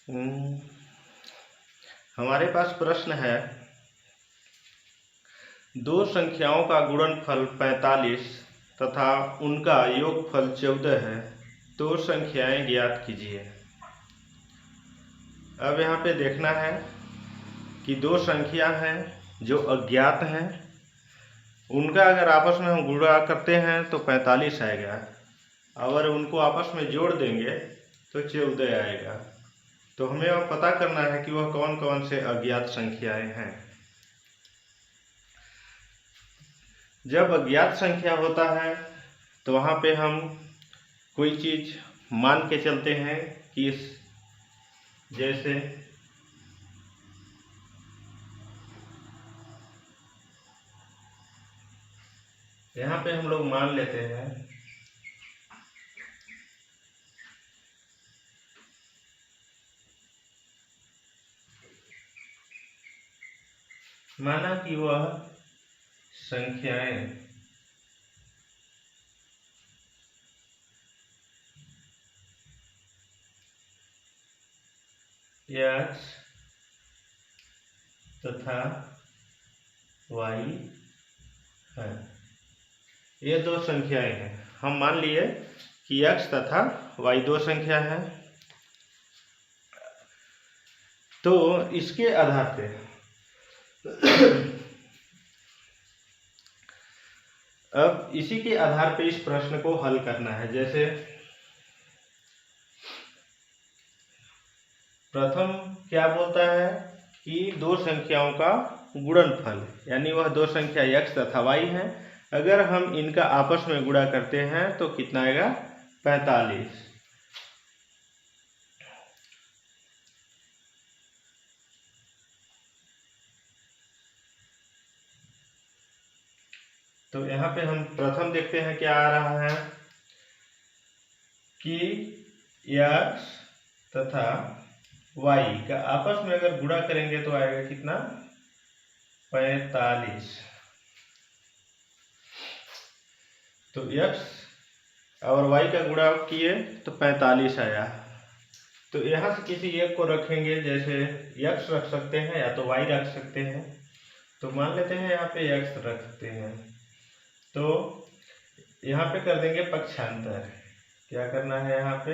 हम्म, हमारे पास प्रश्न है, दो संख्याओं का गुणनफल 45 तथा उनका योगफल 14 है, तो संख्याएं ज्ञात कीजिए। अब यहाँ पे देखना है कि दो संख्या हैं जो अज्ञात हैं, उनका अगर आपस में हम गुणा करते हैं तो 45 आएगा, अगर उनको आपस में जोड़ देंगे तो 14 आएगा। तो हमें अब पता करना है कि वह कौन कौन से अज्ञात संख्याएं हैं। जब अज्ञात संख्या होता है तो वहाँ पे हम कोई चीज़ मान के चलते हैं कि जैसे यहाँ पे हम लोग मान लेते हैं माना कि वह संख्याएं x तथा y है। ये दो संख्याएं हैं। हम मान लिए कि x तथा y दो संख्या है। तो इसके आधार पे अब इसी के आधार पे इस प्रश्न को हल करना है। जैसे प्रथम क्या बोलता है कि दो संख्याओं का गुणनफल, यानी वह दो संख्या x तथा y है, अगर हम इनका आपस में गुणा करते हैं तो कितना आएगा? 45। तो यहाँ पे हम प्रथम देखते हैं क्या आ रहा है कि x तथा y का आपस में अगर गुणा करेंगे तो आएगा कितना? 45। तो x और y का गुणा किए तो 45 आया। तो यहाँ से किसी एक को रखेंगे, जैसे x रख सकते हैं या तो y रख सकते हैं। तो मान लेते हैं यहाँ पे x रखते हैं, तो यहाँ पे कर देंगे पक्षांतर। क्या करना है? यहाँ पे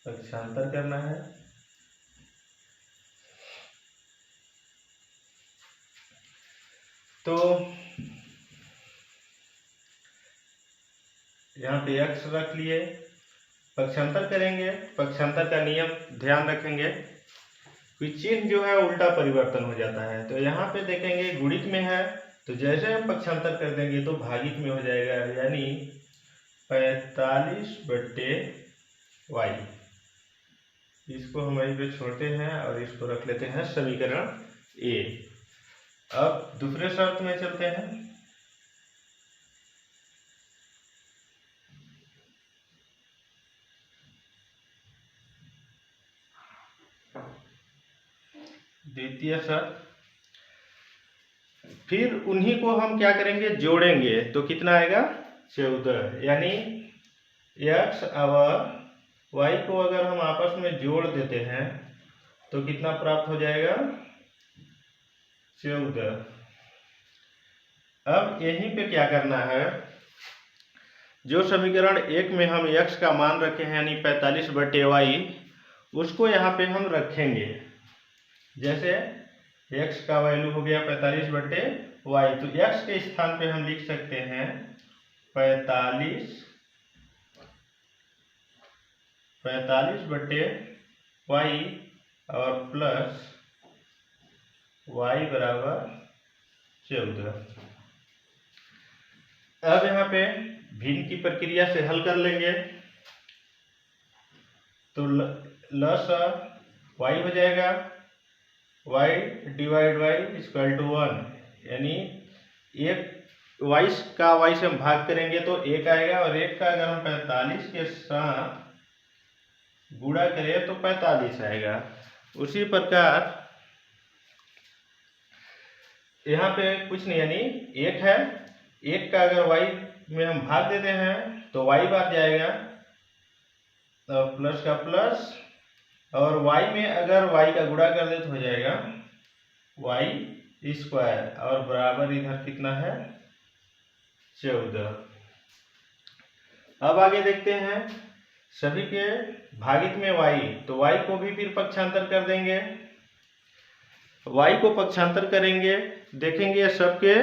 पक्षांतर करना है। तो यहाँ पे x रख लिए, पक्षांतर करेंगे। पक्षांतर का नियम ध्यान रखेंगे कि चिन्ह जो है उल्टा परिवर्तन हो जाता है। तो यहाँ पे देखेंगे गुणित में है, तो जैसे हम पक्षांतर कर देंगे तो भागित में हो जाएगा, यानी 45/y। इसको हम वहीं पे छोड़ते हैं और इसको रख लेते हैं समीकरण a। अब दूसरे शर्त में चलते हैं। द्वितीय शर्त, फिर उन्हीं को हम क्या करेंगे? जोड़ेंगे। तो कितना आएगा? 14। यानी x और y को अगर हम आपस में जोड़ देते हैं तो कितना प्राप्त हो जाएगा? 14। अब यहीं पे क्या करना है, जो समीकरण 1 में हम x का मान रखे हैं यानी 45/y, उसको यहाँ पे हम रखेंगे। जैसे x का वैल्यू हो गया 45/y, तो x के स्थान पे हम लिख सकते हैं 45/y और प्लस y बराबर 14। अब यहाँ पे भिन्न की प्रक्रिया से हल कर लेंगे। तो लस y हो जाएगा, y divide y equal to 1, यानी एक y का y से हम भाग करेंगे तो 1 आएगा, और 1 का अगर हम 45 के साथ गुणा करें तो 45 आएगा। उसी प्रकार यहाँ पे कुछ नहीं, यानी 1 है, 1 का अगर y में हम भाग देते हैं तो y बार जाएगा, और प्लस का प्लस, और y में अगर y का गुणा कर दे तो हो जाएगा y स्क्वायर, और बराबर इधर कितना है 14। अब आगे देखते हैं सभी के भागित में y, तो y को भी फिर पक्षांतर कर देंगे। y को पक्षांतर करेंगे, देखेंगे सबके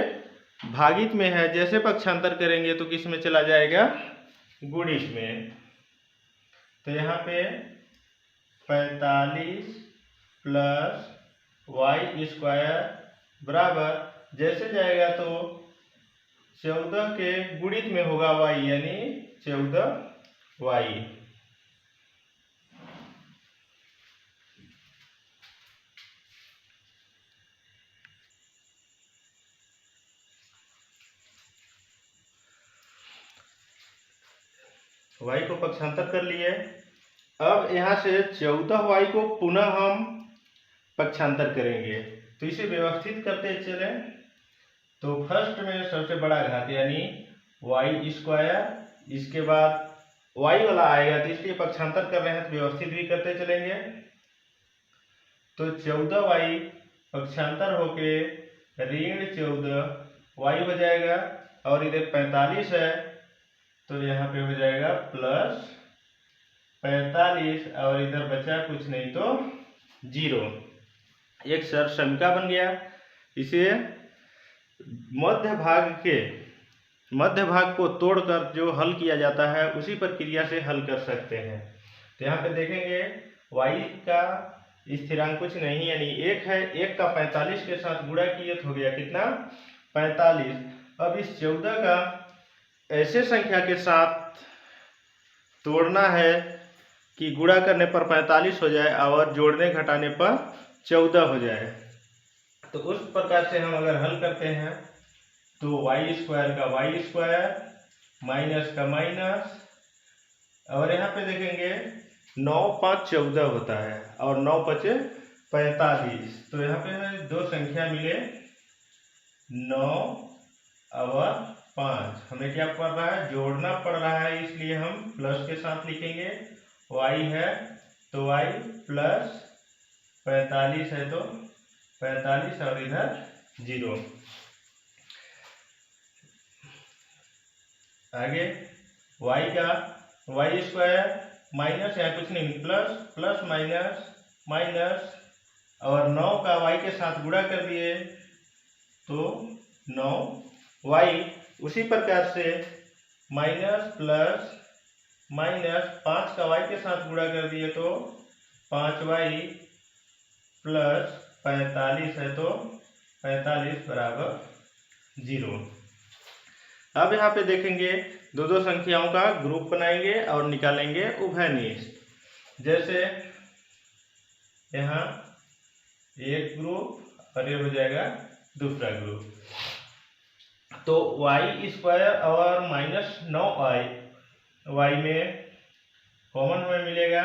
भागित में है, जैसे पक्षांतर करेंगे तो किस में चला जाएगा गुणित में। तो यहाँ पे 45 प्लस वाई स्क्वायर बराबर जैसे जाएगा तो 14 के गुणित में होगा y, यानी 14y। y को पक्षांतर कर लिए। अब यहाँ से 14y को पुनः हम पक्षांतर करेंगे, तो इसे व्यवस्थित करते चले। तो फर्स्ट में सबसे बड़ा घात यानी y स्क्वायर, इसके बाद y वाला आएगा, तो इसलिए पक्षांतर कर रहे हैं तो व्यवस्थित भी करते चलेंगे। तो 14y पक्षांतर होके ऋण 14y हो जाएगा, और इधर 45 है तो यहाँ पे हो जाएगा प्लस 45, और इधर बचा कुछ नहीं तो 0। एक सरल समीका बन गया। इसे मध्य भाग को तोड़कर जो हल किया जाता है उसी प्रक्रिया से हल कर सकते हैं। तो यहाँ पे देखेंगे y का स्थिरांक कुछ नहीं यानी 1 है, 1 का 45 के साथ गुणा किए तो हो गया कितना 45। अब इस 14 का ऐसे संख्या के साथ तोड़ना है कि गुणा करने पर 45 हो जाए और जोड़ने घटाने पर 14 हो जाए। तो उस प्रकार से हम अगर हल करते हैं तो वाई स्क्वायर का वाई स्क्वायर माइनस का माइनस, और यहाँ पे देखेंगे 9 5 14 होता है और 9 5 45। तो यहाँ पे दो संख्या मिले 9 और 5। हमें क्या पड़ रहा है जोड़ना पड़ रहा है, इसलिए हम प्लस के साथ लिखेंगे। y है तो y प्लस 45 है तो 45 और इधर 0। आगे y का वाई स्क्वायर माइनस या कुछ नहीं प्लस प्लस माइनस माइनस, और 9 का y के साथ गुणा कर दिए तो 9y। उसी प्रकार से माइनस प्लस माइनस 5 का y के साथ गुणा कर दिए तो 5y प्लस 45 है तो 45 बराबर 0। अब यहाँ पे देखेंगे दो संख्याओं का ग्रुप बनाएंगे और निकालेंगे उभयनिष्ठ। जैसे यहाँ एक ग्रुप और ये हो जाएगा दूसरा ग्रुप। तो वाई स्क्वायर और माइनस 9y, y में कॉमन हमें मिलेगा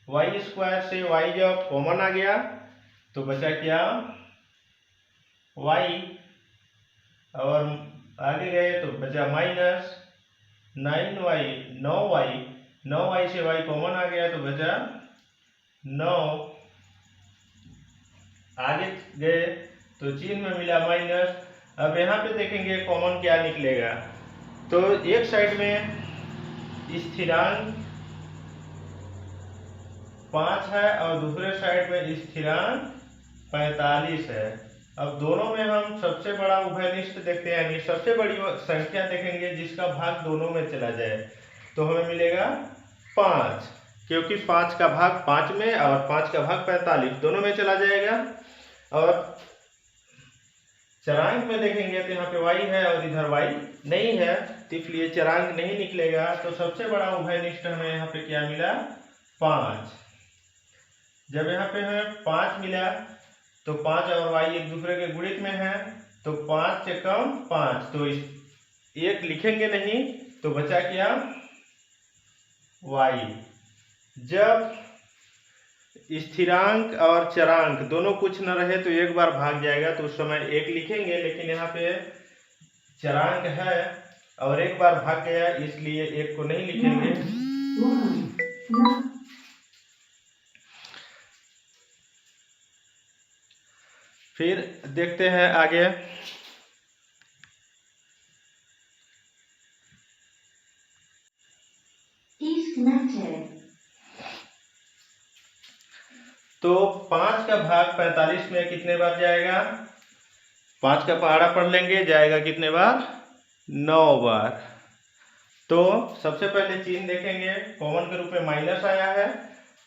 y स्क्वायर से y जब कॉमन आ गया तो बचा क्या y, और आगे गए तो बचा माइनस 9y से y कॉमन आ गया तो बचा 9। आगे गए तो चिन्ह में मिला माइनस। अब यहाँ पे देखेंगे कॉमन क्या निकलेगा, तो एक साइड में स्थिरांक 5 है और दूसरे साइड में स्थिरांक 45 है। अब दोनों में हम सबसे बड़ा उभयनिष्ठ देखते हैं, यानी सबसे बड़ी संख्या देखेंगे जिसका भाग दोनों में चला जाए, तो हमें मिलेगा 5, क्योंकि 5 का भाग 5 में और 5 का भाग 45 दोनों में चला जाएगा। और चरांक में देखेंगे तो यहाँ पे y है और इधर y नहीं है, तो इसलिए चरांक नहीं निकलेगा। तो सबसे बड़ा उभयनिष्ठ हमें यहाँ पे क्या मिला 5। जब यहाँ पे हमें 5 मिला तो 5 और y एक दूसरे के गुणित में है, तो 5 से कम 5, तो एक लिखेंगे नहीं तो बचा क्या y। जब स्थिरांक और चरांक दोनों कुछ न रहे तो एक बार भाग जाएगा, तो उस समय एक लिखेंगे, लेकिन यहाँ पे चरांक है और एक बार भाग गया, इसलिए एक को नहीं लिखेंगे। फिर देखते हैं आगे। तो 5 का भाग 45 में कितने बार जाएगा? 5 का पहाड़ा पढ़ लेंगे, जाएगा कितने बार? 9 बार। तो सबसे पहले चिन्ह देखेंगे, कॉमन के रूप में माइनस आया है,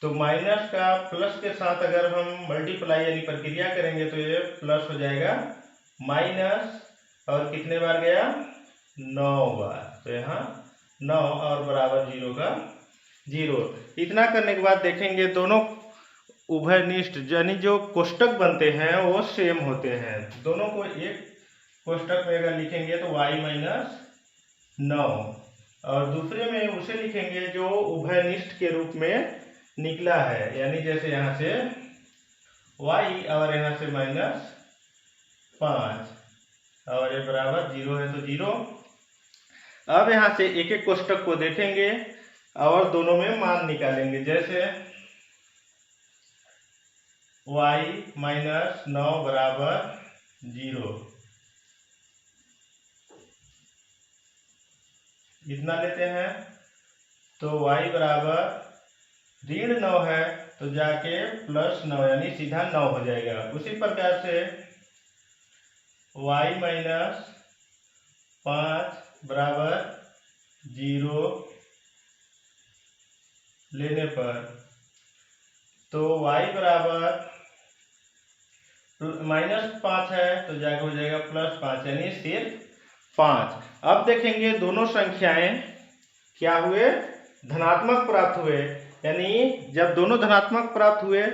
तो माइनस का प्लस के साथ अगर हम मल्टीप्लाई यानी प्रक्रिया करेंगे तो ये प्लस हो जाएगा माइनस, और कितने बार गया? 9 बार। तो यहाँ 9 और बराबर 0 का 0। इतना करने के बाद देखेंगे दोनों उभयनिष्ठ यानी जो कोष्टक बनते हैं वो सेम होते हैं। दोनों को एक कोष्टक में अगर लिखेंगे तो y माइनस 9, और दूसरे में उसे लिखेंगे जो उभयनिष्ठ के रूप में निकला है, यानी जैसे यहाँ से y और यहाँ से माइनस 5 और ये बराबर 0 है, तो 0। अब यहाँ से एक एक कोष्टक को देखेंगे और दोनों में मान निकालेंगे, जैसे y माइनस 9 बराबर 0, इतना लेते हैं। तो y बराबर ऋण 9 है, तो जाके प्लस 9 यानी सीधा 9 हो जाएगा। उसी प्रकार से y माइनस 5 बराबर 0 लेने पर तो y बराबर -5 है, तो जाके हो जाएगा +5 यानी सिर्फ 5। अब देखेंगे दोनों संख्याएं क्या हुए? धनात्मक प्राप्त हुए, यानी जब दोनों धनात्मक प्राप्त हुए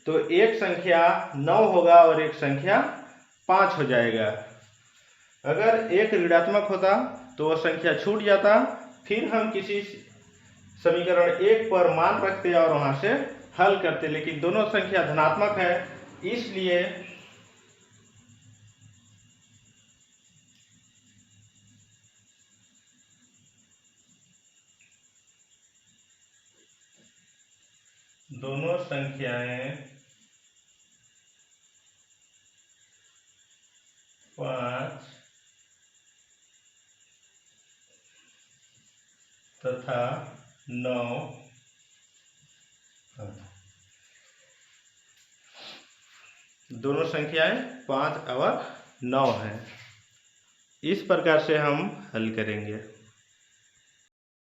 तो एक संख्या 9 होगा और एक संख्या 5 हो जाएगा। अगर एक ऋणात्मक होता तो वह संख्या छूट जाता, फिर हम किसी समीकरण 1 पर मान रखते और वहां से हल करते, लेकिन दोनों संख्या धनात्मक है, इसलिए दोनों संख्याएं 5 तथा 9 दोनों संख्याएं 5 और 9 हैं। इस प्रकार से हम हल करेंगे।